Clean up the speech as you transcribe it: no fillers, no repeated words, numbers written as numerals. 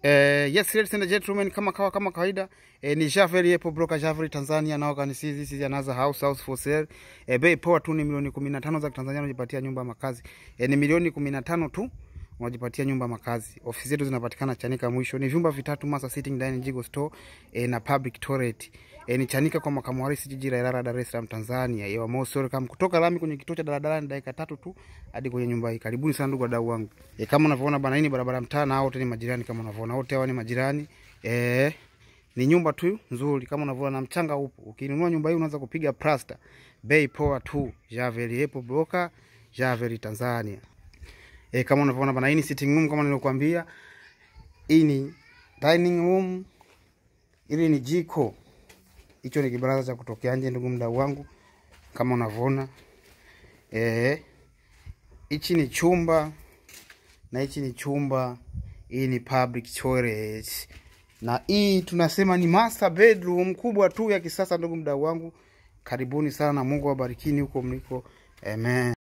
Yes, ladies and gentlemen, kama kawaida, ni Javeri Apple Broker Javeri Tanzania na organize this is another house for sale. Bei poa tu ni milioni 15 za Tanzania unajipatia nyumba makazi. Ni milioni 15 tu unajipatia nyumba makazi. Ofisi zetu zinapatikana Chanika mwisho. Ni vyumba vitatu, master sitting, dining, jigo store, na public toilet. Ni Chanika kwa makamu wa rais jiji la Ilala, Dar es Salaam, Tanzania. Yewa most welcome. Kutoka lami kwenye kituo cha daladala ni dakika 3 tu hadi kwenye nyumba hii. Karibuni sana ndugu wadau wangu. Kama unavyoona bana, hii ni barabara mtaa na wote ni majirani kama unavyoona. Wote hawa ni majirani. Ni nyumba tu nzuri kama unavyoona, na mchanga upo. Ukinunua nyumba hii unaanza kupiga plaster. Bei poa tu. Javeri Apple Broker Javeri Tanzania. Kama unavyoona bana, hii ni sitting room kama nilivyokuambia. Hii ni dining room. Hili ni jiko. Hicho ni kibaraza cha kutokea nje ndugu mdau wangu kama unavyoona. Hichi ni chumba na hichi ni chumba. Hii ni public toilet. Na hii tunasema ni master bedroom kubwa tu ya kisasa ndugu mdau wangu. Karibuni sana, Mungu awabarikini huko mliko. Amen.